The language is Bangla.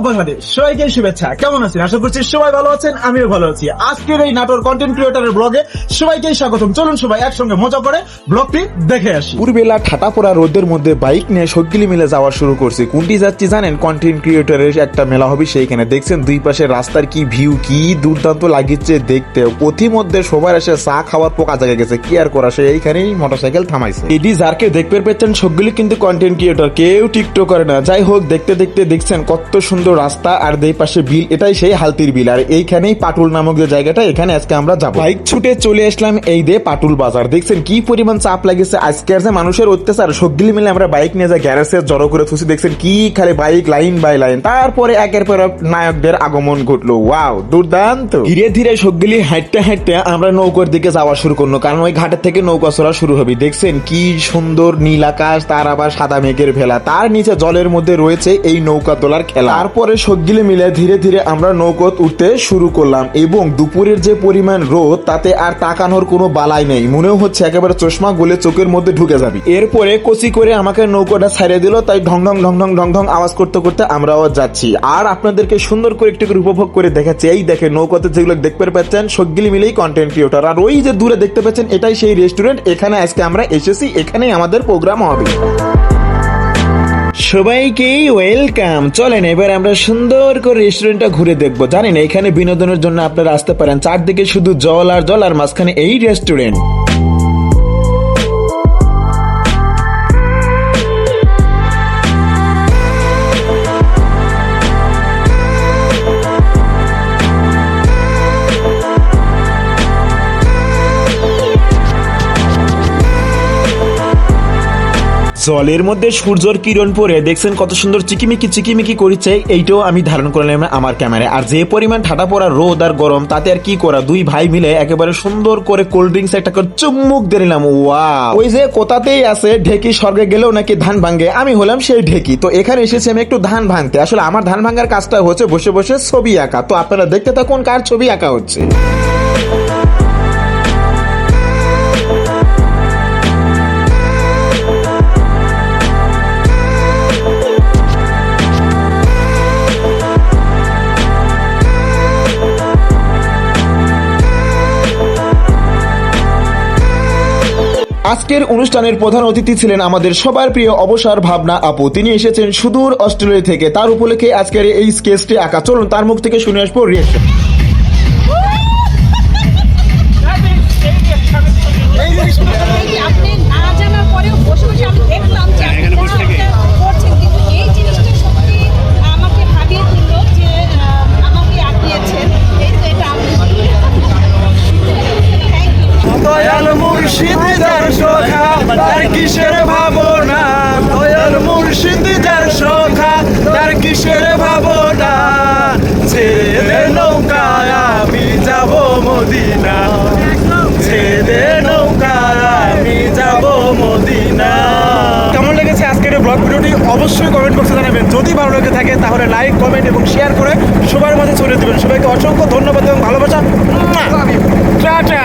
বাংলাদেশ, সবাইকে শুভেচ্ছা। কেমন আছেন? আশা করছি সবাই ভালো আছেন, আমিও ভালো আছি। আজকের এই নাটোর কন্টেন্ট ক্রিয়েটরের ব্লগে সবাইকে স্বাগতম। চলুন সবাই একসঙ্গে মজা করে ব্লগটি দেখে আসি। পুরবেলা ঠাটা পড়া রোদের মধ্যে বাইক নিয়ে সবগুলি মিলে যাওয়া শুরু করছি। কোনটি যাচ্ছি জানেন? কন্টেন্ট ক্রিয়েটরের একটা মেলা হবে, সেইখানে দেখছেন দুই পাশে রাস্তার কি ভিউ, কি দুর্দান্ত লাগিচ্ছে দেখতে। পথিমধ্যে সবার এসে চা খাওয়ার পোকা জায়গা গেছে, কি আর করা, সে এইখানেই মোটরসাইকেল থামাইছে। এডি যারকে দেখতে পেয়েছেন সবগুলি কিন্তু কন্টেন্ট ক্রিয়েটর, কেউ টিকটক করে না। যাই হোক, দেখতে দেখতে দেখছেন কত সুন্দর রাস্তা, আর দুই পাশে বিল, এটাই সেই হালতির বিল। আর এইখানেই পাটুল নামক যে জায়গাটা, এখানে আজকে আমরা যাবো। বাইক ছুটে চলে আসলাম এই দে পাটুল বাজার। দেখছেন কি পরিমাণ চাপ লাগেছে আজকের যে মানুষের অত্যাচার। সবগুলি মিলে আমরা বাইক নিয়ে যাই গ্যারেজে জড়ো করে থুসি। দেখছেন কি খালি বাইক লাইন বাই লাইন। তারপরে একের পর এক নায়কদের আগমন ঘটলো। ওয়াও, দুর্দান্ত। ধীরে ধীরে সবগুলি হাঁটতে হাঁটতে আমরা নৌকার দিকে যাওয়া শুরু করলো, কারণ ওই ঘাটের থেকে নৌকা চড়া শুরু হবে। দেখছেন কি সুন্দর নীল আকাশ, তার আবার সাদা মেঘের ভেলা, তার নিচে জলের মধ্যে রয়েছে এই নৌকা তোলার খেলা। তারপরে সবগুলি মিলে ধীরে ধীরে আমরা নৌকা উঠতে শুরু করলাম, এবং দুপুরের যে পরিমাণ রোদ, তাতে আর তাকানোর কোনো বালাই নেই। মনে হচ্ছে একেবারে চশমা গলে চোখের মধ্যে ঢুকে যাবে। এরপরে কচি করে আমাকে নৌকাটা ছাড়িয়ে দিল, তাই ঢং ঢং ঢং ঢং ঢং ঢং আওয়াজ করতে করতে আমরাও যাচ্ছি। আর আপনাদেরকে সুন্দর করে একটু করে উপভোগ করে দেখাচ্ছি। এই দেখে নৌকাতে যেগুলো দেখতে পাচ্ছেন সবগুলি মিলেই কন্টেন্ট ক্রিয়েটর। আর ওই যে দূরে দেখতে পাচ্ছেন, এটাই সেই রেস্টুরেন্ট। এখানে আজকে আমরা এসেছি, এখানেই আমাদের প্রোগ্রাম হবে। সবাইকে ওয়েলকাম। চলেন এবার আমরা সুন্দর করে রেস্টুরেন্টটা ঘুরে দেখবো। জানেন এখানে বিনোদনের জন্য আপনারা আসতে পারেন। চারদিকে শুধু জল আর জল, আর মাঝখানে এই রেস্টুরেন্ট। জলের মধ্যে সূর্যের কিরণ পরে দেখছেন কত সুন্দর চিকিমিকি চিকিমিকি করছে। এইটাও আমি ধারণ করলাম আমার ক্যামেরায়। আর যে পরিমাণ ঠাটা পড়া রোদ আর গরম, তাতে আর কি করা, দুই ভাই মিলে একেবারে সুন্দর করে কোল্ড ড্রিঙ্কস একটা করে চুম্মুক দিয়ে নিলাম। ওয়াও, ওই যে কোথাতেই আছে ঢেকি স্বর্গে গেলেও নাকি ধান ভাঙে, আমি হলাম সেই ঢেকি। তো এখানে এসেছি আমি একটু ধান ভাঙতে। আসলে আমার ধান ভাঙার কাজটা হচ্ছে বসে বসে ছবি আঁকা। তো আপনারা দেখতে থাকুন কার ছবি আঁকা হচ্ছে। আজকের অনুষ্ঠানের প্রধান অতিথি ছিলেন আমাদের সবার প্রিয় অবসর ভাবনা আপু। তিনি এসেছেন সুদূর অস্ট্রেলিয়া থেকে। তার উপলক্ষে আজকের এই স্কেচটি আঁকা। চলুন তার মুখ থেকে শুনে আসবো রিয়েকশন। আপনি না জানার পরেও বসে বসে আমি দেখলাম যে আপনি করছেন, কিন্তু এই জিনিসটা সত্যি আমাকে ভাবিয়ে তুললো যে আমাকে আঁকিয়েছেন। এই তো এটা আমি থ্যাংক ইউ। দয়াল মুর্শিদ যার সখা, তার কিসের ভাবনা। দয়াল মুর্শিদ যার সখা, তার কিসের ভাবনা। ছেড়ে নৌকায় আমি যাব মদিনা, ছেড়ে নৌকায় আমি যাব মদিনা। কেমন লেগেছে আজকের ব্লগ ভিডিওটি অবশ্যই কমেন্ট বক্সে জানাবেন। যদি ভালো লেগে থাকে তাহলে লাইক, কমেন্ট এবং শেয়ার করে সবার মাঝে ছড়িয়ে দেবেন। সবাইকে অসংখ্য ধন্যবাদ এবং ভালোবাসা। টাটা।